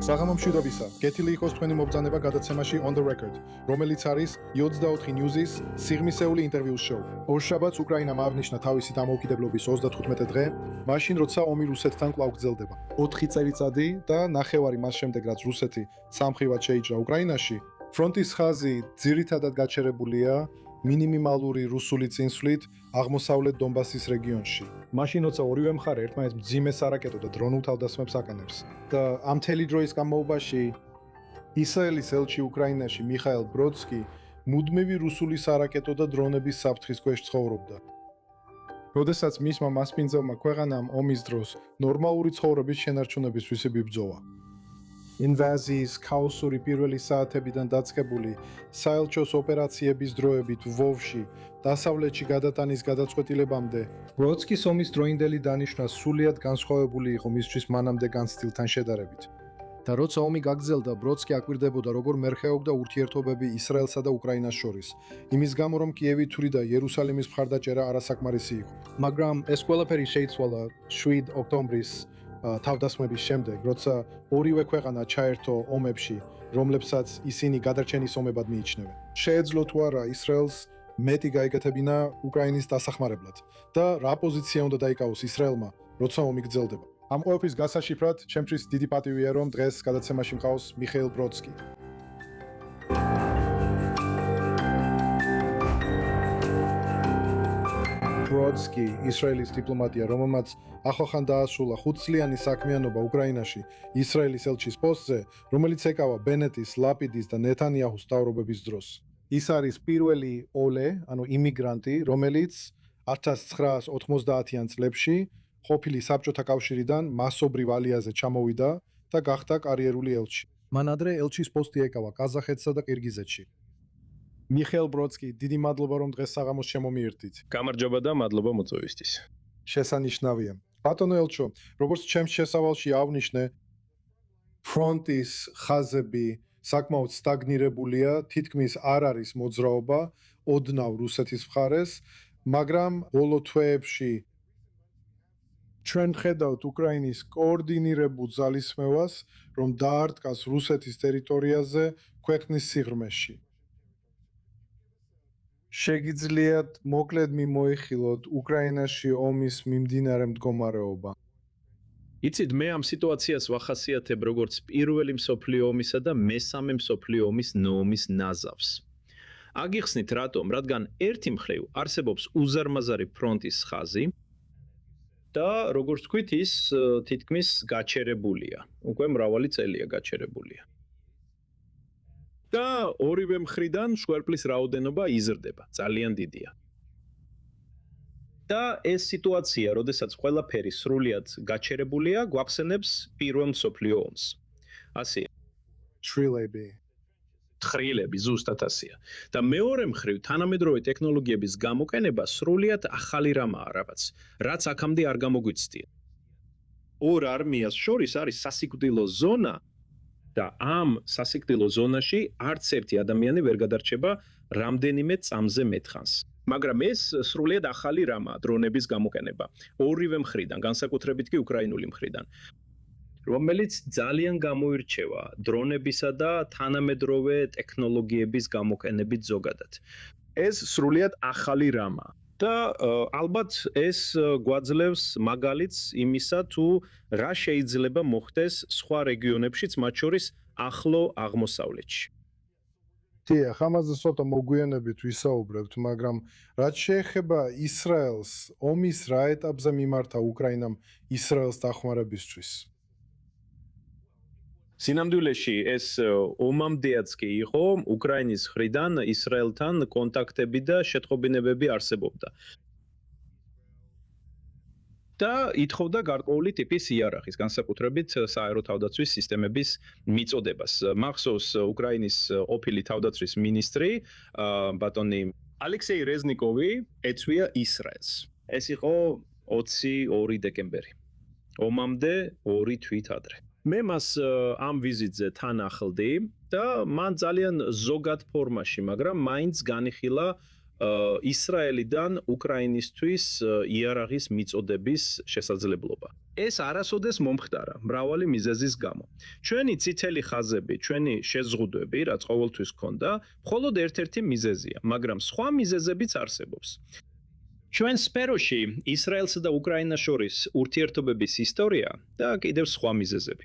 საღამომშვიდობისა, გეთილი იყოს თქვენი მობრძანება გადაცემაში On the Record, რომელიც არის 24 News-ის სიღრმისეული ინტერვიუს შოუ. ორშაბათს უკრაინამ აღნიშნა თავისი დამოუკიდებლობის 35 დღე, მაშინ როცა ომი რუსეთთან კვლავ გრძელდება. 4 წელიწადი და ნახევარი მას შემდეგ, რაც რუსეთი სამხრივად შეიჭრა უკრაინაში, ფრონტის ხაზი ძირითადად გაჩერებულია მინიმალური რუსული წინსვლით აღმოსავლეთ დონბასის რეგიონში. მაშინ როცა ორივე მხარე ერთმანეთს მძიმე სარაკეტო და დრონულ თავდასხმებს აკეთებს და ამ მთელი დროის განმავლობაში ისრაელის ელჩი უკრაინაში მიხაილ ბროდსკი მუდმივი რუსული სარაკეტო და დრონების საფრთხის ქვეშ ცხოვრობდა. როდესაც მისმა მასპინძელმა ქვეყანამ ომის დროს ნორმალური ცხოვრების შენარჩუნებისთვის იბრძოლა. ინვაზიის ქაოსური პირველი საათებიდან დაწყებული საელჩოს ოპერაციების დროებით ვოვში დასავლეთში გადატანის გადაწყვეტილებამდე ბროდსკის ომის დროინდელი დანიშვნა სრულიად განსხვავებული იყო მისთვის მანამდე განცდილთან შედარებით. და როცა ომი გაგრძელდა, ბროდსკი აკვირდებოდა, როგორ მერხეობდა ურთიერთობები ისრაელსა და უკრაინას შორის. იმის გამო, რომ კიევი თვრიდა იერუსალიმის მხარდაჭერა არასაკმარისი იყო. მაგრამ ეს ყველაფერი შეიცვალა 7 ოქტომბრის თავდასხმების შემდეგ, როცა ორივე ქვეყანა ჩაერთო ომებში, რომლებსაც ისინი გადარჩენის ომებად მიიჩნევენ. შეეძლო თუ არა ისრაელს მეტი გაეკეთებინა უკრაინის დასახმარებლად და რა პოზიცია უნდა დაიკავოს ისრაელმა, როცა ომი გრძელდება. ამ ყველაფრის გასაშიფრად, ჩემთვის დიდი პატივია, რომ დღეს გადაცემაში მყავს მიხეილ ბროდსკი. ბროდსკი, ისრაელის დიპლომატია, რომელმაც ახლახან დაასრულა 5 წლიანი საქმიანობა უკრაინაში, ისრაელის ელჩის პოსტზე, რომელიც ეკავა ბენეტის, ლაპიდის და ნეთანიაჰუს მთავრობების დროს. ის არის პირველი ოლე, ანუ იმიგრანტი, რომელიც 1990-იან წლებში ყოფილი საბჭოთა კავშირიდან მასობრივ ალიაზე ჩამოვიდა და გახდა კარიერული ელჩი. მან ადრე ელჩის პოსტი ეკავა ყაზახეთსა და ყირგიზეთში. მიხეილ ბროდსკი, დიდი მადლობა, რომ დღეს საღამოს შემომიერთდით. გამარჯობა და მადლობა მოწვევისთვის. შესანიშნავია. ბატონო ელჩო, როგორც ჩემს შესავალში აღნიშნე, ფრონტის ხაზები საკმაოდ სტაგნირებულია, თითქმის არ არის მოძრაობა ოდნავ რუსეთის მხარეს, მაგრამ ბოლო თვეებში ჩვენ ხედავთ უკრაინის კოორდინირებულ ძალისხმევას, რომ დაარტყას რუსეთის ტერიტორიაზე ქვეყნის სიღრმეში. შეგიძლიათ მოკლედ მიმოიხილოთ უკრაინაში ომის მიმდინარე მდგომარეობა. იცით, მე ამ სიტუაციას ვახასიათებ როგორც პირველი მსოფლიო ომისა და მესამე მსოფლიო ომის ნომის ნაზავს. აგიხსნით რატომ? რადგან ერთი მხრივ არსებობს უზარმაზარი ფრონტის ხაზი და როგორც თქვით, ის თითქმის გაჩერებულია. უკვე მრავალი წელია გაჩერებულია. და ორივე მხრიდან შუერპლის რაოდენობა იზრდება, ძალიან დიდია. და ეს სიტუაცია, როდესაც ყველაფერი სრულიად გაჩერებულია, გვახსენებს პირველ მსოფლიო ომს. ასე თხრილები ზუსტად ასეა. და მეორე მხრივ თანამედროვე ტექნოლოგიების გამოყენება სრულიად ახალი რამაა რაღაც, რაც აქამდე არ გამოგვიცდია. ორ არმიას შორის არის სასიკვდილო ზონა და ამ სასიკვდილო ზონაში არც ერთი ადამიანი ვერ გადარჩება რამდენიმე წამზე მეტხანს. მაგრამ ეს სრულიად ახალი რამაა დრონების გამოყენება. ორივე მხრიდან, განსაკუთრებით კი უკრაინული მხრიდან, რომელიც ძალიან გამოირჩევა დრონებისა და თანამედროვე ტექნოლოგიების გამოყენებით ზოგადად. ეს სრულიად ახალი რამაა. და ალბათ ეს გვაძლევს მაგალითს იმისა, თუ რა შეიძლება მოხდეს სხვა რეგიონებშიც, მათ შორის ახლო აღმოსავლეთში. დიახ, ამაზე ცოტა მოგვიანებით ვისაუბრებთ, მაგრამ რაც შეეხება ისრაელს, ომის რა ეტაპზე მიმართა უკრაინამ ისრაელს დახმარებისთვის? სინამდვილეში ეს ომამდეაც კი იყო, უკრაინის მხრიდან ისრაელთან კონტაქტები და შეტყობინებები არსებობდა. და ითხოვდა გარკვეული ტიპის იარაღის, განსაკუთრებით საერო თავდაცვის სისტემების მიწოდებას. მახსოვს უკრაინის ყოფილი თავდაცვის მინისტრი, ბატონი ალექსეი რეზნიკოვი ეწვია ისრაელს. ეს იყო 22 დეკემბერი. ომამდე 2 თვით ადრე. მე მას ამ ვიზიტზე თან ახლდი და მან ძალიან ზოგად ფორმაში, მაგრამ მაინც განიხილა ისრაელიდან უკრაინისთვის იარაღის მიწოდების შესაძლებლობა. ეს არასოდეს მომხდარა მრავალი მიზეზის გამო. ჩვენი წითელი ხაზები, ჩვენი შეზღუდვები, რაც ყოველთვის ჰქონდა, მხოლოდ ერთ-ერთი მიზეზია, მაგრამ სხვა მიზეზებიც არსებობს. ჩვენ სფეროში ისრაელსა და უკრაინას შორის ურთიერთობების ისტორია და კიდევ სხვა მიზეზები.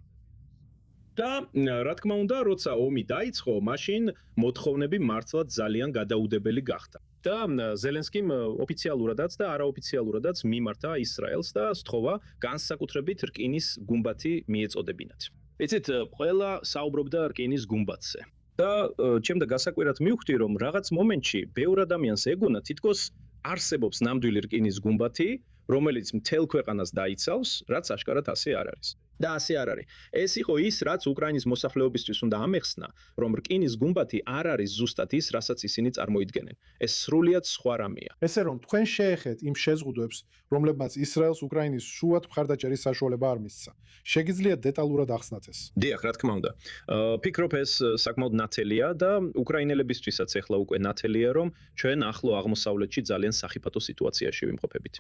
და რა თქმა უნდა, როცა ომი დაიწყო, მაშინ მოთხოვნები მართლაც ძალიან გადაუდებელი გახდა. და ზელენსკიმ ოფიციალურადაც და არაოფიციალურადაც მიმართა ისრაელს და სთხოვა განსაკუთრებით რკინის გუმბათი მიეწოდებინათ. იცით, ყველა საუბრობდა რკინის გუმბათზე. და ჩემდა გასაკვირად მივხვდი, რომ რაღაც მომენტში ბევრ ადამიანს ეგონა თითქოს არსებობს ნამდვილი რკინის გუმბათი, რომელიც მთელ ქვეყანას დაიცავს, რაც აშკარად ასე არ არის. და ასე არ არის. ეს იყო ის, რაც უკრაინის მოსახლეობისთვის უნდა ამეხსნა, რომ რკინის გუმბათი არ არის ზუსტად ის, რასაც ისინი წარმოიდგენენ. ეს სრულიად სხვა რამეა. ესე რომ თქვენ შეეხეთ იმ შეზღუდვებს, რომლებმაც ისრაელს უკრაინის შუად მხარდაჭერის საშუალება არ მისცა. შეგიძლიათ დეტალურად ახსნათ ეს? დიახ, რა თქმა უნდა. ფიქრობ ეს საკმაოდ ნათელია და უკრაინელებისთვისაც ახლა უკვე ნათელია, რომ ჩვენ ახლო აღმოსავლეთში ძალიან სახიფათო სიტუაციაში ვიმყოფებით.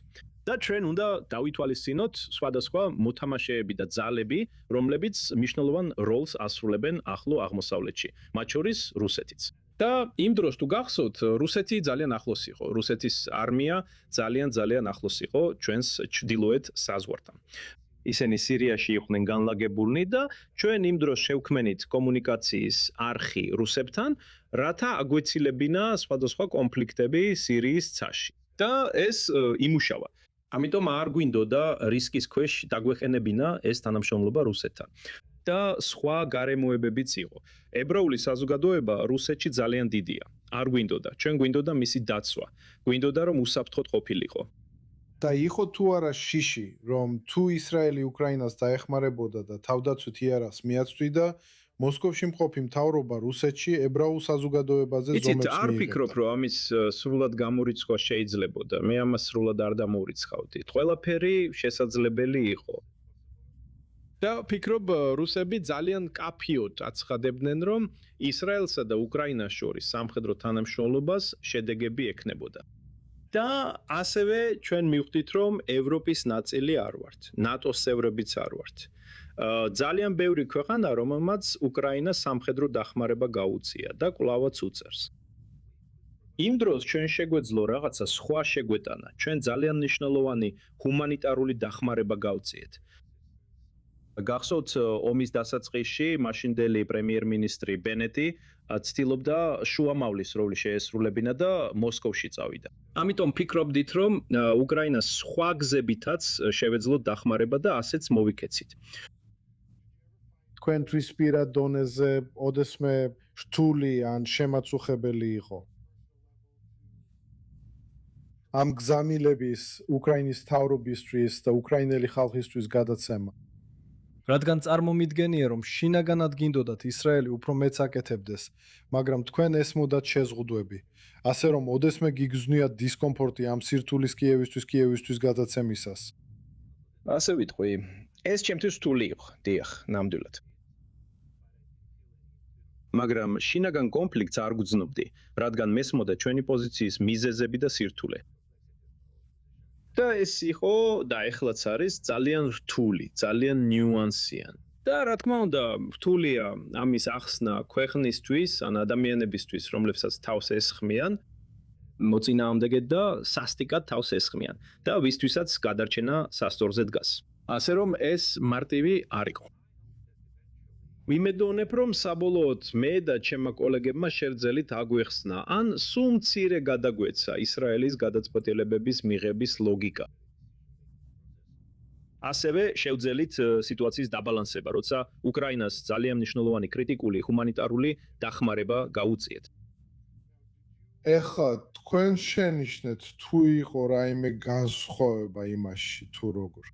და ჩვენ უნდა დავითვალისწინოთ სხვადასხვა მოთამაშეები და ძალები, რომლებიც მნიშვნელოვან როლს ასრულებენ ახლო აღმოსავლეთში, მათ შორის რუსეთიც. და იმ დროს თუ გახსოვთ, რუსეთი ძალიან ახლოს იყო. რუსეთის არმია ძალიან ახლოს იყო ჩვენს ჩრდილოეთ საზღვართან. ისინი სირიაში იყვნენ განლაგებულნი და ჩვენ იმ დროს შევქმნით კომუნიკაციის არხი რუსებთან, რათა აგვეცილებინა სხვადასხვა კონფლიქტები სირიის ცაში. და ეს იმუშავა. ამიტომ არ გვინდოდა რისკის ქვეშ დაგვეყენებინა ეს თანამშრომლობა რუსეთთან. და სხვა გარემოებებიც იყო. ებრაული საზოგადოება რუსეთში ძალიან დიდია. არ გვინდოდა, ჩვენ გვინდოდა მისი დაცვა. გვინდოდა რომ უსაფრთხოდ ყოფილიყო. და იყო თუ არა შიში, რომ თუ ისრაელი უკრაინას დაეხმარებოდა და თავდაცვით იარაღს მიაწვდიდა, მოსკოვში მყოფი მთავრობა რუსეთში ებრაულ საზოგადოებაზე ზომებს მიიღებდა. იცით, არ ფიქრობ, რომ ამის სრულად გამორიცხვა შეიძლებოდა. მე ამას სრულად არ დამოურიცხავდი. ყველაფერი შესაძლებელი იყო. და ფიქრობ, რუსები ძალიან კაფიოდ აცხადებდნენ, რომ ისრაელსა და უკრაინას შორის სამხედრო თანამშრომლობას შედეგები ექნებოდა. და ასევე ჩვენ მივხვდით, რომ ევროპის ნაწილი არ ვართ, ნატოს წევრებიც არ ვართ. ძალიან ბევრი ქვეყანა, რომელმაც უკრაინას სამხედრო დახმარება გაუწია და კვლავაც უწევს. იმ დროს ჩვენ შეგვეძლო რაღაცა სხვა შეგვეტანა. ჩვენ ძალიან მნიშვნელოვანი ჰუმანიტარული დახმარება გავწიეთ. გახსოვთ ომის დასაწყისში მაშინდელი პრემიერ-მინისტრი ბენეტი ცდილობდა შუამავლის როლი შეესრულებინა და მოსკოვში წავიდა. ამიტომ ფიქრობდით, რომ უკრაინას სხვა გზებითაც შევეძლოთ დახმარება და ასეც მოვიქეცით. თქვენთვის პირად დონეზე ოდესმე რთული ან შემაწუხებელი იყო ამ გზამილების უკრაინის მთავრობისთვის და უკრაინელი ხალხისთვის გადაცემა. რადგან წარმომიდგენია, რომ შინაგანად გინდოდათ ისრაელი უფრო მეც აკეთებდეს, მაგრამ თქვენ ესმოდათ შეზღუდვები, ასე რომ ოდესმე გიგზნიათ დისკომფორტი ამ სირთულის კიევისთვის გადაცემისას. ასე ვიტყვი, ეს ჩემთვის რთული იყო, დიახ, ნამდვილად. მაგრამ შინაგან კონფლიქტს არ გვძნობდი, რადგან მესმოდა ჩვენი პოზიციის მიზეზები და სირთულე. და ეს იყო და ეხლაც არის ძალიან რთული, ძალიან ნიუანსიანი. და რა თქმა უნდა, რთულია ამის ახსნა ქვეყნისთვის, ან ადამიანებისთვის, რომლებსაც თავს ესხმიან, მოწინააღმდეგედ და სასტიკად თავს ესხმიან და ვისთვისაც გადარჩენა სასწორზე დგას. ასე რომ ეს მარტივი არ იყო. ვიმედოვნებ, რომ საბოლოოდ მე და ჩემმა კოლეგებმა შევძელით აგვეხსნა, ან სულ მცირე გადაგვეცა ისრაელის გადაწყვეტილებების მიღების ლოგიკა. ასევე შევძელით სიტუაციის დაბალანსება, როცა უკრაინას ძალიან მნიშვნელოვანი კრიტიკული ჰუმანიტარული დახმარება გაუწიეთ. ეხლა თქვენ შენიშნეთ თუ იყო რაიმე განსხვავება იმაში თუ როგორ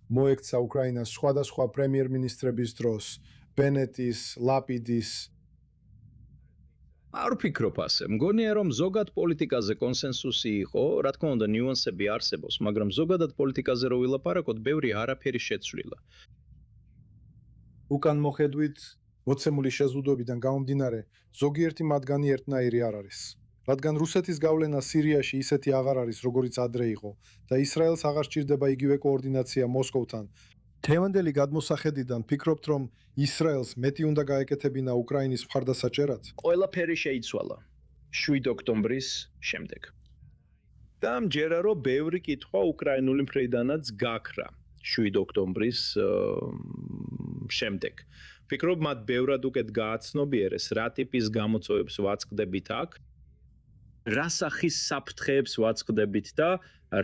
მოექცა უკრაინას სხვადასხვა პრემიერ-მინისტრების დროს, ბენეტის, ლაპიდის. არ ვფიქრობ ასე. მგონია, რომ ზოგად პოლიტიკაზე კონსენსუსი იყო, რა თქმა უნდა, ნიუანსები არსებობს, მაგრამ ზოგადად პოლიტიკაზე რო ვილაპარაკოთ, ბევრი არაფერი შეცვლილა. უკან მოხედვით, მოცემული შეზღუდვებიდან გამომდინარე, ზოგიერთი მათგანი ერთნაირი არ არის. რადგან რუსეთის გავლენა სირიაში ისეთი აღარ არის, როგორიც ადრე იყო და ისრაელს აღარ სჭირდება იგივე კოორდინაცია მოსკოვთან. თემანდელი გადმოსახედიდან ფიქრობთ, რომ ისრაელს მეტი უნდა გაეკეთებინა უკრაინის მხარდასაჭერად? ყველაფერი შეიცვალა 7 ოქტომბრის შემდეგ. და მჯერა რომ ბევრი კითხვა უკრაინული მხრიდანაც გაქრა 7 ოქტომბრის შემდეგ. ფიქრობ მათ ბევრად უკეთ გააცნობიერეს რა ტიპის გამოწვევებს ვაწყდებით აქ, რა სახის საფრთხეებს ვაწყდებით და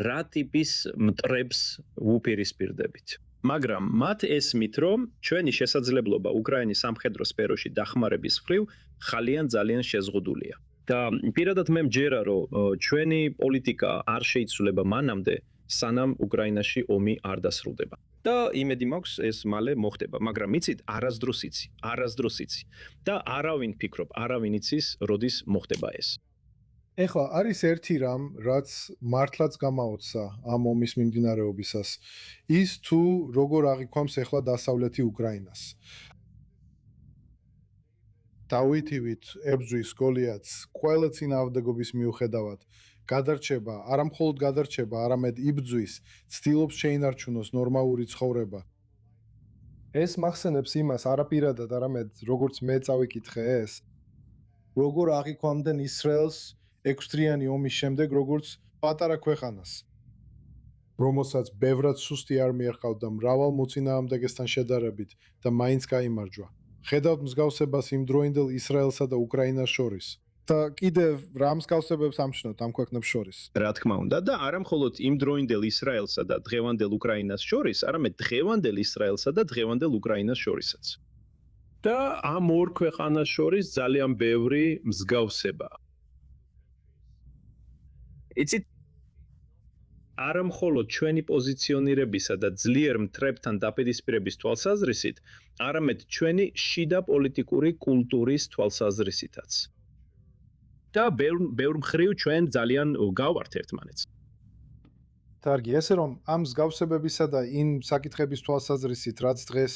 რა ტიპის მტრებს ვუპირისპირდებით. მაგრამ მათ ესმით, რომ ჩვენი შესაძლებლობა უკრაინის სამხედრო სფეროში დახმარების მხრივ ძალიან შეზღუდულია. და პირადად მე მჯერა, რომ ჩვენი პოლიტიკა არ შეიცვლება მანამდე, სანამ უკრაინაში ომი არ დასრულდება. და იმედი მაქვს ეს მალე მოხდება, მაგრამ იცით, არასდროს იცი. და არავინ ფიქრობ, არავინ იცის, როდის მოხდება ეს. ეხლა არის ერთი რამ, რაც მართლაც გამაოცა ამ ომის მიმდინარეობისას. ის თუ როგორ აღიქვამს ეხლა დასავლეთი უკრაინას. დავითივით ებრძვის გოლიათს ყველა წინააღმდეგობის მიუხედავად გადარჩება, არა მხოლოდ გადარჩება, არამედ იბრძვის, ცდილობს შეინარჩუნოს ნორმალური ცხოვრება. ეს მახსენებს იმას არაპირადად, არამედ როგორც მე წავიკითხე ეს, როგორ აღიქვამდნენ ისრაელს 6 დღიანი ომის შემდეგ, როგორც პატარა ქვეყანას, რომელსაც ბევრად სუსტი არმია ჰყავდა მრავალ მოწინააღმდეგესთან შედარებით და მაინც გაიმარჯვა. ხედავთ მსგავსებას იმ დროინდელ ისრაელსა და უკრაინას შორის. და კიდევ რა მსგავსებებს ამჩნევთ ამ ქვეყნებს შორის? რა თქმა უნდა, და არა მხოლოდ იმ დროინდელ ისრაელსა და დღევანდელ უკრაინას შორის, არამედ დღევანდელ ისრაელსა და დღევანდელ უკრაინას შორისაც. და ამ ორ ქვეყანას შორის ძალიან ბევრი მსგავსებაა. იცით, არა მხოლოდ ჩვენი პოზიციონირებისა და ძლიერ მტრებთან დაპირისპირების თვალსაზრისით, არამედ ჩვენი შიდა პოლიტიკური კულტურის თვალსაზრისითაც. და ბევრ მხრივ ჩვენ ძალიან გავართ ერთმანეთს. კარგი, ესე რომ ამ მსგავსებებისა და იმ საკითხების თვალსაზრისით, რაც დღეს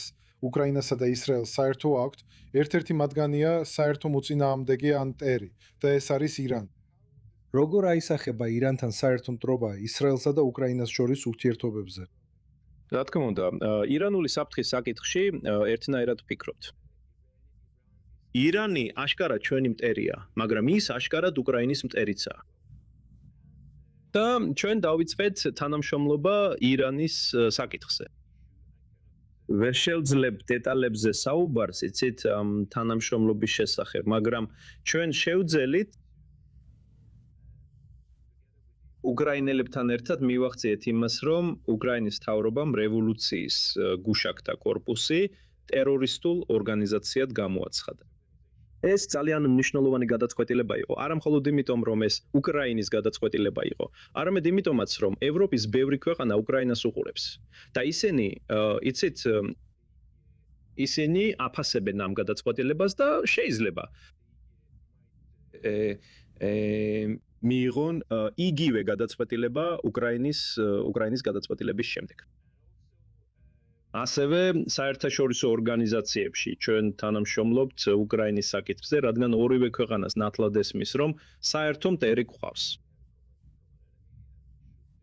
უკრაინასა და ისრაელს საერთო აქვთ, ერთ-ერთი მათგანია საერთო მოწინააღმდეგე ან მტერი და ეს არის ირანი. როგორ აისახება ირანთან საერთო მტრობა ისრაელსა და უკრაინას შორის ურთიერთობებზე? რა თქმა უნდა, ირანული საფრთხის საკითხში ერთნაირად ვფიქრობთ. ირანი აშკარად ჩვენი მტერია, მაგრამ ის აშკარად უკრაინის მტერიცაა. და ჩვენ დავიწყეთ თანამშრომლობა ირანის საკითხზე. ვერ შევძლებ დეტალებზე საუბარს, იცით, თანამშრომლობის შესახებ, მაგრამ ჩვენ შევძელით უკრაინელებთან ერთად მივახციეთ იმას, რომ უკრაინის მთავრობამ რევოლუციის გუშაკთა კორპუსი ტერორისტულ ორგანიზაციად გამოაცხადა. ეს ძალიან მნიშვნელოვანი გადაწყვეტილება იყო, არა მხოლოდ იმიტომ, რომ ეს უკრაინის გადაწყვეტილება იყო, არამედ იმიტომაც, რომ ევროპის ბევრი ქვეყანა უკრაინას უყურებს. და ისინი, იცით, ისინი აფასებენ ამ გადაწყვეტილებას და შეიძლება მიიღონ იგივე გადაწყვეტილება უკრაინის გადაწყვეტილების შემდეგ. ასევე საერთაშორისო ორგანიზაციებში ჩვენ თანამშრომლობთ უკრაინის საკითხზე, რადგან ორივე ქვეყანას ნათლად ესმის, რომ საერთო მტერი გვყავს.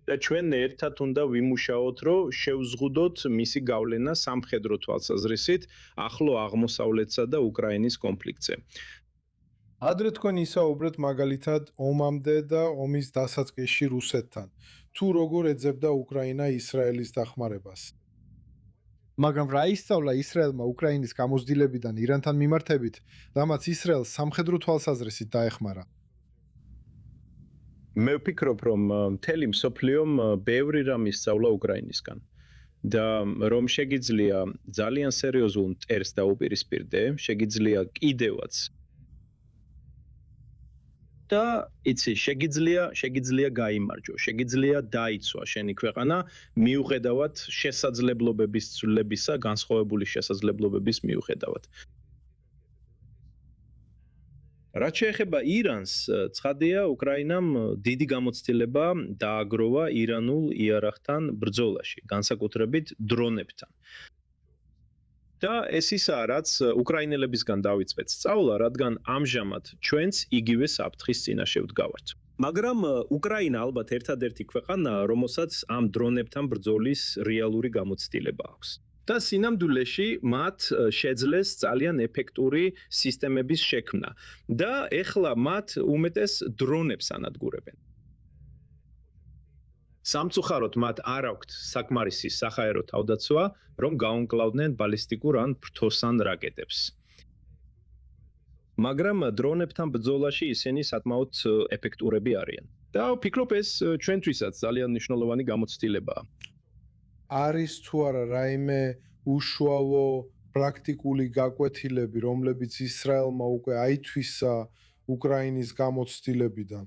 და ჩვენ ერთად უნდა ვიმუშაოთ, რომ შევზღუდოთ მისი გავლენა სამხედრო თვალსაზრისით ახლო აღმოსავლეთსა და უკრაინის კონფლიქტზე. ადრე თქვენ ისაუბრეთ მაგალითად ომამდე და ომის დასაწყისში რუსეთთან. თუ როგორ ეძებდა უკრაინა ისრაელის დახმარებას? მაგრამ რა ისწავლა ისრაელმა უკრაინის გამოცდილებიდან ირანთან მიმართებით, რამაც ისრაელს სამხედრო თვალსაზრისით დაეხმარა? მე ვფიქრობ, რომ მთელი მსოფლიომ ბევრი რამ ისწავლა უკრაინისგან და რომ შეგიძლია ძალიან სერიოზულ მტერს დაუპირისპირდე, შეგიძლია კიდევაც და იცი, შეგიძლია გაიმარჯო, შეგიძლია დაიცვა შენი ქვეყანა მიუხედავად შესაძლებლობების ცვლილებისა, განსხვავებული შესაძლებლობების მიუხედავად. რაც შეეხება ირანს, ცხადია, უკრაინამ დიდი გამოცდილება დააგროვა ირანულ იარაღთან ბრძოლაში, განსაკუთრებით დრონებთან. და ეს ისაა, რაც უკრაინელებისგან დავიწყეთ სწავლა, რადგან ამჟამად ჩვენც იგივე საფრთხის წინაშე ვდგავართ. მაგრამ უკრაინა ალბათ ერთადერთი ქვეყანაა, რომელსაც ამ დრონებთან ბრძოლის რეალური გამოცდილება აქვს. და სინამდვილეში მათ შეძლეს ძალიან ეფექტური სისტემების შექმნა და ეხლა მათ უმეტეს დრონებს ანადგურებენ. სამწუხაროდ მათ არ აქვთ საკმარისი საჰაერო თავდაცვა, რომ გაუმკლავდნენ ბალისტიკურ ან ფრთოსან რაკეტებს. მაგრამ დრონებთან ბრძოლაში ისინი საკმაოდ ეფექტურები არიან. და ვფიქრობ ეს ჩვენთვისაც ძალიან მნიშვნელოვანი გამოცდილებაა. არის თუ არა რაიმე უშუალო პრაქტიკული გაკვეთილები, რომლებიც ისრაელმა უკვე აითვისა უკრაინის გამოცდილებიდან?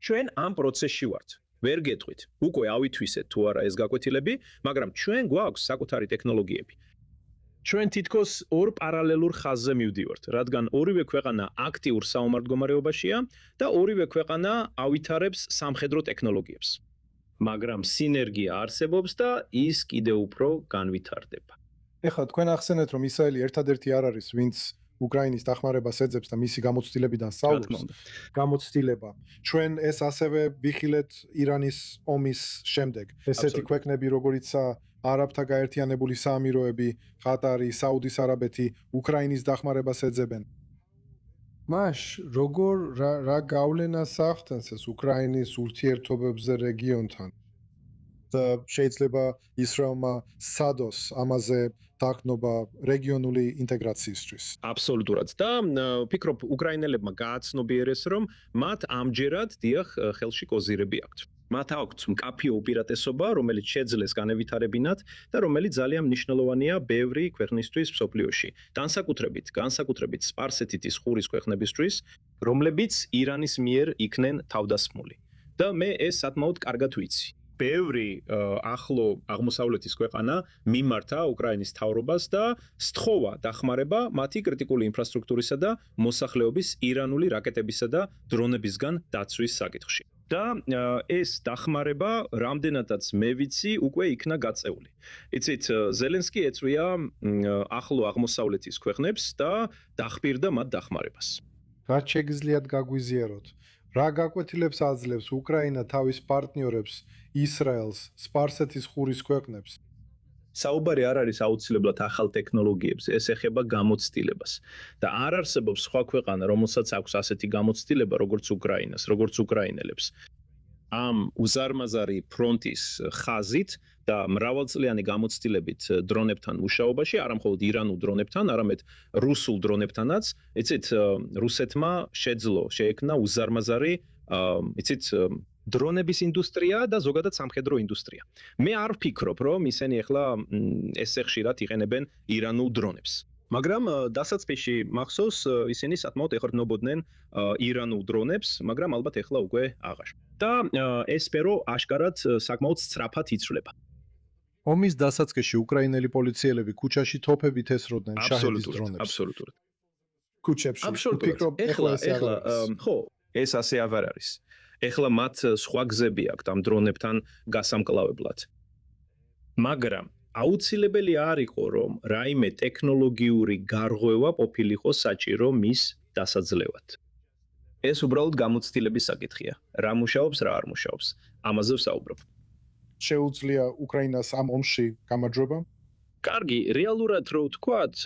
ჩვენ ამ პროცესში ვართ. ვერ გეტყვით, უკვე ავითვისეთ თუ არა ეს გაკვეთილები, მაგრამ ჩვენ გვაქვს საკუთარი ტექნოლოგიები. ჩვენ თითქოს ორ პარალელურ ხაზზე მივდივართ, რადგან ორივე ქვეყანა აქტიურ საომარ მდგომარეობაშია და ორივე ქვეყანა ავითარებს სამხედრო ტექნოლოგიებს. მაგრამ სინერგია არსებობს და ის კიდევ უფრო განვითარდება. ეხლა თქვენ ახსენეთ, რომ ისრაელი ერთადერთი არ არის, ვინც უკრაინის დახმარებას ეძებს და მისი გამოცდილებიდან სწავლობს. გამოცდილება. ჩვენ ეს ასევე ვიხილეთ ირანის ომის შემდეგ. ესეთი ქვეყნები, როგორიცაა არაბთა გაერთიანებული საამიროები, ყატარი, საუდის არაბეთი, უკრაინის დახმარებას ეძებენ. მაშ როგორ რა გავლენას ახდენს ეს უკრაინის ურთიერთობებზე რეგიონთან? და შეიძლება ისრაელმა სადოს ამაზე დაგნობა რეგიონული ინტეგრაციისთვის. აბსოლუტურად. და ვფიქრობ, უკრაინელებმა გააცნობიერეს, რომ მათ ამჯერად დიახ ხელში კოზირები აქვთ. მათ აქვთ მკაფიო უპირატესობა, რომელიც შეძლეს განევითარებინათ და რომელიც ძალიან მნიშვნელოვანია ბევრი ქვეყნისთვის მსოფლიოში. განსაკუთრებით სპარსეთითის ყურის ქვეყნებისთვის, რომლებიც ირანის მიერ იქნენ თავდასხმული. და მე ეს საკმაოდ კარგად ვიცი. ბევრი ახლო აღმოსავლეთის ქვეყანა მიმართა უკრაინის მთავრობას და სთხოვა დახმარება მათი კრიტიკული ინფრასტრუქტურისა და მოსახლეობის ირანული რაკეტებისა და დრონებისგან დაცვის საკითხში. და ეს დახმარება, რამდენადაც მე ვიცი, უკვე იქნა გაწეული. იცით, ზელენსკი ეწვია ახლო აღმოსავლეთის ქვეყნებს და დახპირდა მათ დახმარებას. რაც შეგიძლიათ გაგვიზიაროთ? რა გაკვეთილებს აძლევს უკრაინა თავის პარტნიორებს, ისრაელს, სპარსეთის ყურის ქვეყნებს? საუბარი არ არის აუცილებლად ახალ ტექნოლოგიებზე, ეს ეხება გამოცდილებას. და არ არსებობს სხვა ქვეყანა, რომელსაც აქვს ასეთი გამოცდილება, როგორც უკრაინას, როგორც უკრაინელებს. ამ უზარმაზარი ფრონტის ხაზით და მრავალწლიანი გამოცდილებით დრონებთან მუშაობაში, არა მხოლოდ ირანულ დრონებთან, არამედ რუსულ დრონებთანაც, იცით, რუსეთმა შეექმნა უზარმაზარი, იცით, დრონების ინდუსტრია და ზოგადად სამხედრო ინდუსტრია. მე არ ვფიქრობ, რომ ისინი ახლა ესე ხშირად იყენებენ ირანულ დრონებს. მაგრამ დასაწყისში მახსოვს, ისინი საკმაოდ ეხარჯნობოდნენ ირანულ დრონებს, მაგრამ ალბათ ახლა უკვე აღარ. და ეს სფერო აშკარად საკმაოდ სწრაფად იცვლება. ომის დასაწყისში უკრაინელი პოლიციელები ქუჩაში თოფებით ესროდნენ შაჰედის დრონებს. აბსოლუტურად. ქუჩებში. აბსოლუტურად. ეხლა ხო, ეს ასე აღარ არის. ეხლა მათ სხვა გზები აქვთ ამ დრონებთან გასამკლავებლად. მაგრამ აუცილებელი არ იყო, რომ რაიმე ტექნოლოგიური გარღვევა ყოფილიყო საჭირო მის დასაძლევად. ეს უბრალოდ გამოცდილების საკითხია. რა მუშაობს, რა არ მუშაობს. ამაზე ვსაუბრობ. შეუძლია უკრაინას ამ ომში გამარჯვება? კარგი, რეალურად რო ვთქვათ,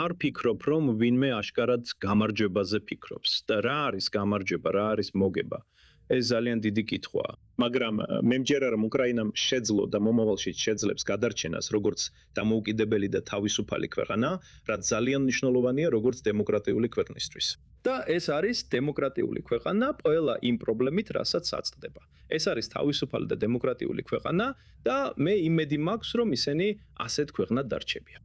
არ ფიქრობ, რომ ვინმე აშკარად გამარჯვებაზე ფიქრობს. და რა არის გამარჯვება, რა არის მოგება? ეს ძალიან დიდი კითხვაა. მაგრამ მე მჯერა, რომ უკრაინამ შეძლო და მომავალში შეძლებს გადარჩენას როგორც დამოუკიდებელი და თავისუფალი ქვეყანა, რაც ძალიან მნიშვნელოვანია როგორც დემოკრატიული ქვეყნისთვის. და ეს არის დემოკრატიული ქვეყანა ყველა იმ პრობლემით, რასაც აწყდება. ეს არის თავისუფალი და დემოკრატიული ქვეყანა და მე იმედი მაქვს, რომ ისინი ასეთ ქვეყნად დარჩებიან.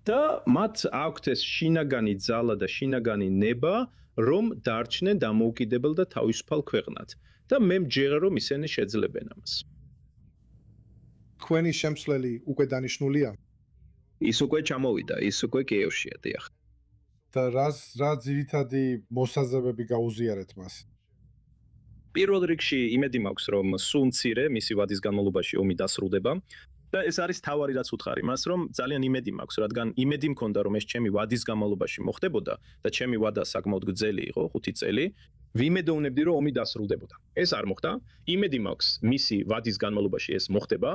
და მათ აქვთ ეს შინაგანი ძალა და შინაგანი ნება, რომ დარჩნენ დამოუკიდებელ და თავისუფალ ქვეყნად. და მე მჯერა, რომ ისინი შეძლებენ ამას. თქვენი შემცვლელი უკვე დანიშნულია? ის უკვე ჩამოვიდა, ის უკვე კიევშია, დიახ. და რა ძირითადი მოსაზრებები გაუზიარეთ მას? პირველ რიგში იმედი მაქვს, რომ სულ მცირე მისი ვადის განმავლობაში ომი დასრულდება. და ეს არის თავარი რაც უთხარი მას რომ ძალიან იმედი მაქვს რადგან იმედი მქონდა რომ ეს ჩემი ვადის განმავლობაში მოხდებოდა და ჩემი ვადა საკმაოდ გრძელი იყო 5 წელი ვიმედოვნებდი რომ ომი დასრულდებოდა ეს არ მოხდა იმედი მაქვს მისი ვადის განმავლობაში ეს მოხდება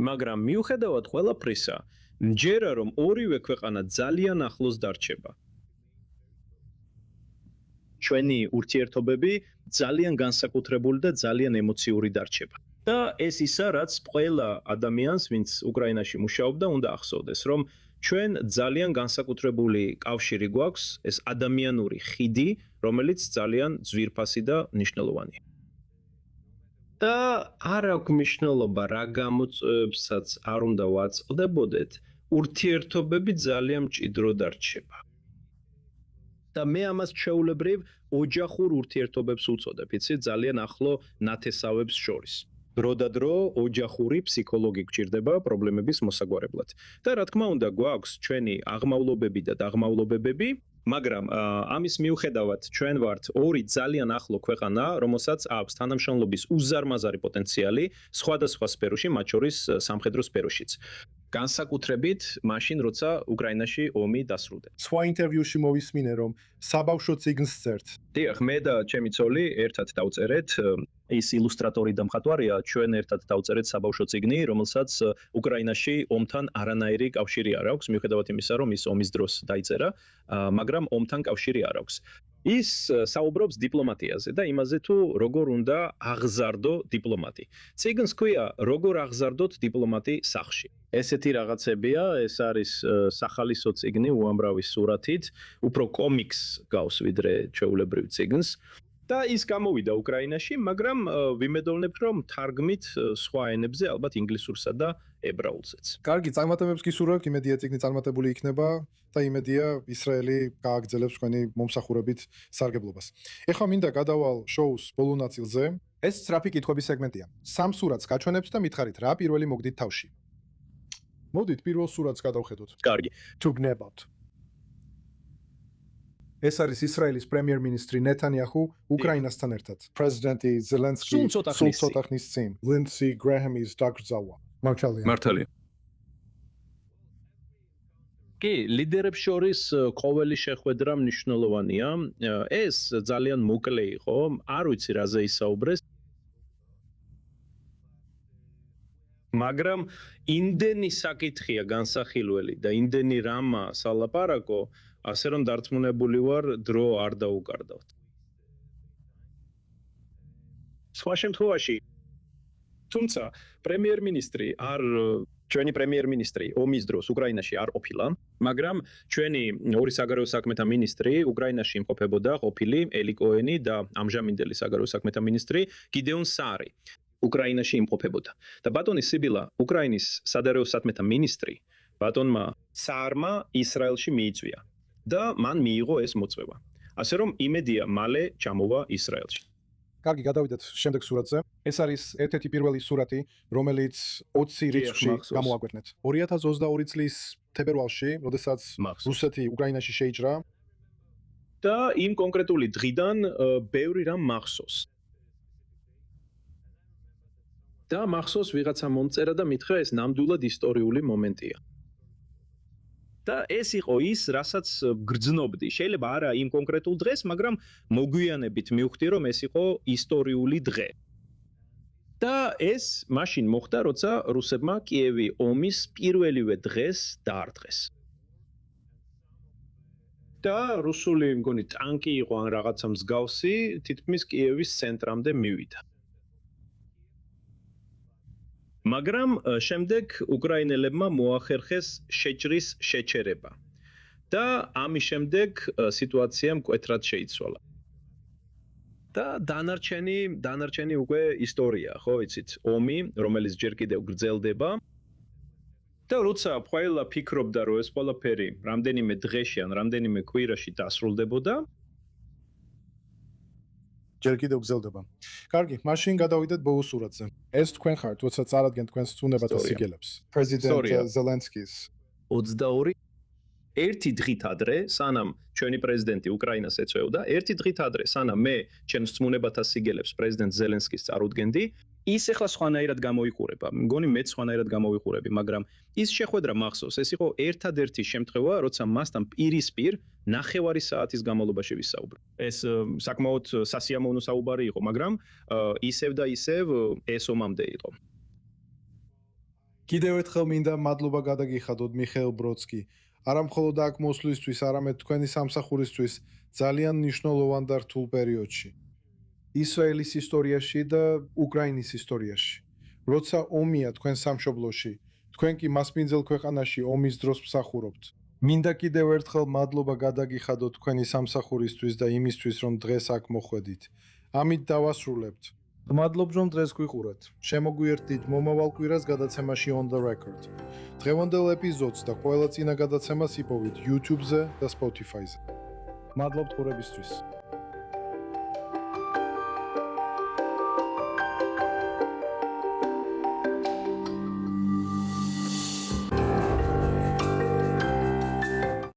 მაგრამ მიუხედავად ყველაფრისა მჯერა რომ ორივე ქვეყანა ძალიან ახლოს დარჩება ჩვენი ურთიერთობები ძალიან განსაკუთრებული და ძალიან ემოციური დარჩება და ეს ისა რაც ყველა ადამიანს ვინც უკრაინაში მუშაობდა უნდა ახსოვდეს რომ ჩვენ ძალიან განსაკუთრებული კავშირი გვაქვს ეს ადამიანური ხიდი რომელიც ძალიან ძვირფასი და მნიშვნელოვანია და არ აქვს მნიშვნელობა რა გამოწვევებსაც არ უნდა ვაწყდებოდეთ ურთიერთობები ძალიან მჭიდრო დარჩება და მე ამას ჩვეულებრივ ოჯახურ ურთიერთობებს უწოდებ იცი ძალიან ახლო ნათესავებს შორის დრო და დრო ოჯახური ფსიქოლოგი გჭირდება პრობლემების მოსაგვარებლად. და რა თქმა უნდა გვაქვს ჩვენი აღმავლობები და დაღმავლობებები, მაგრამ ამის მიუხედავად ჩვენ ვართ ორი ძალიან ახლო ქვეყანა, რომელსაც აქვს თანამშრომლობის უზარმაზარი პოტენციალი სხვადასხვა სფეროში, მათ შორის სამხედრო სფეროშიც. განსაკუთრებით მაშინ როცა უკრაინაში ომი დასრულდება. სხვა ინტერვიუში მოვისმინე რომ საბავშვო წიგნს წერთ. დიახ, მე და ჩემი ცოლი ერთად დავწერეთ ის ილუსტრატორი და მხატვარია ჩვენ ერთად დავწერეთ საბავშვო წიგნი, რომელსაც უკრაინაში ომთან არანაირი კავშირი არ აქვს, მიუხედავად იმისა, რომ ის ომის დროს დაიწერა, მაგრამ ომთან კავშირი არ აქვს. ის საუბრობს დიპლომატიაზე და იმაზე თუ როგორ უნდა აღზარდო დიპლომატი. წიგნს ქვია როგორ აღზარდოთ დიპლომატი სახლში. ესეთი რაღაცებია, ეს არის სახალისო წიგნი უამრავი სურათით, უფრო კომიքს გავს ვიდრე ჩვეულებრივ წიგნს. და ის გამოვიდა უკრაინაში, მაგრამ ვიმედოვნებ რომ თარგმნით სხვა ენებზე, ალბათ ინგლისურსა და ებრაულზეც. კარგი, წარმატებებს გისურვებთ, იმედია წიგნი წარმატებული იქნება და იმედია ისრაელი გააგრძელებს თქვენი მომსახურებით სარგებლობას. ეხლა მინდა გადავალ შოუს ბოლო ნაწილზე. ეს სწრაფი კითხვების სეგმენტია. სამ სურათს გაჩვენებთ და მითხარით რა პირველი მოგდით თავში. მოდით პირველ სურათს გადავხედოთ. კარგი. თუ გნებავთ. ეს არის ისრაელის პრემიერ-მინისტრი ნეთანიაჰუ უკრაინასთან ერთად. პრეზიდენტი ზელენსკი სულ ცოტა ხნის წინ. ლინდსი გრაჰამის დაკრძალვა. მართალია. კი, ლიდერებს შორის ყოველი შეხვედრა მნიშვნელოვანია. ეს ძალიან მოკლე იყო, არ ვიცი რაზე ისაუბრეს. მაგრამ იმდენი საკითხია განსახილველი და იმდენი რამა სალაპარაკო, ასე რომ დარწმუნებული ვარ, დრო არ დაუკარდავთ. სხვა შემთხვევაში თუმცა პრემიერ-მინისტრი არ ჩვენი პრემიერ-მინისტრი ომის დროს უკრაინაში არ ყოფილა, მაგრამ ჩვენი ორი საგარეო საქმეთა მინისტრი უკრაინაში იმყოფებოდა ყოფილი ელი კოენი და ამჟამინდელი საგარეო საქმეთა მინისტრი გიდეონ საარი. უკრაინაში იმყოფებოდა. და ბატონი სიბილა, უკრაინის სადარეო საქმეთა მინისტრი, ბატონმა საარმა ისრაელში მიიწვია და მან მიიღო ეს მოწვევა. ასე რომ იმედია მალე ჩამოვა ისრაელში. კარგი, გადავიდეთ შემდეგ სურათზე. ეს არის ერთ-ერთი პირველი სურათი, რომელიც 20 რიცხვში გამოაგვერნეთ. 2022 წლის თებერვალში, როდესაც რუსეთი უკრაინაში შეიჭრა და იმ კონკრეტული დღიდან ბევრი რამ მახსოვს. და მახსოვს ვიღაცა მომწერა და მითხრა ეს ნამდვილად ისტორიული მომენტია. და ეს იყო ის, რასაც გრძნობდი. შეიძლება არა იმ კონკრეტულ დღეს, მაგრამ მოგვიანებით მივხვდი, რომ ეს იყო ისტორიული დღე. და ეს მაშინ მოხდა, როცა რუსებმა კიევი ომის პირველივე დღეს დაარტყეს. და რუსული მგონი ტანკი იყო ან რაღაცა მსგავსი, თითქმის კიევის ცენტრამდე მივიდა. მაგრამ შემდეგ უკრაინელებმა მოახერხეს შეჭრის შეჩერება და ამის შემდეგ სიტუაცია მკვეთრად შეიცვალა. და დანარჩენი უკვე ისტორია, ხო ვიცით, ომი, რომელიც ჯერ კიდევ გრძელდება. და როცა ყველა ფიქრობდა, რომ ეს ყველაფერი რამდენიმე დღეში ან რამდენიმე კვირაში დასრულდებოდა, ჯერ კიდევ გრძელდება. კარგი, მაშინ გადავიდეთ ბოლო სურათზე. ეს თქვენ ხართ, როცა წარადგენთ თქვენს ცნებათა სიგელებს. პრეზიდენტ ზელენსკის 22 ერთი დღით ადრე, სანამ ჩვენი პრეზიდენტი უკრაინას ეწეოდა, ერთი დღით ადრე, სანამ მე ჩემს ცნებათა სიგელებს პრეზიდენტ ზელენსკის წარუდგენდი, ის ახლა სხვანაირად გამოიყურება. მგონი მეც სხვანაირად გამოვიყურები, მაგრამ ის შეხვედრა მახსოვს, ეს იყო ერთადერთი შემთხვევა, როცა მასთან პირისპირ 9 საათის განმავლობაში ვისაუბრე. ეს საკმაოდ სასიამოვნო საუბარი იყო, მაგრამ ისევ და ისევ ეს ომამდე იყო. კიდევ ერთხელ მინდა მადლობა გადაგიხადოთ მიხეილ ბროდსკი. არა მხოლოდ აქ მოსვლისთვის, არამედ თქვენი სამსახურისთვის ძალიან მნიშვნელოვან და რთულ პერიოდში. ისრაელის ისტორიაში და უკრაინის ისტორიაში. როცა ომია თქვენ სამშობლოში, თქვენ კი მასპინძელ ქვეყანაში ომის დროს მსახურობთ. მინდა კიდევ ერთხელ მადლობა გადაგიხადოთ თქვენი სამსახურისთვის და იმისთვის, რომ დღეს აქ მოხვედით. ამით დავასრულებთ. მადლობთ, რომ დღეს გვიყურეთ. შემოგვიერთდით მომავალ კვირას გადაცემაში On the Record. დღევანდელ ეპიზოდს და ყველა წინა გადაცემას იპოვეთ YouTube-ზე და Spotify-ზე. მადლობთ ყურებისთვის.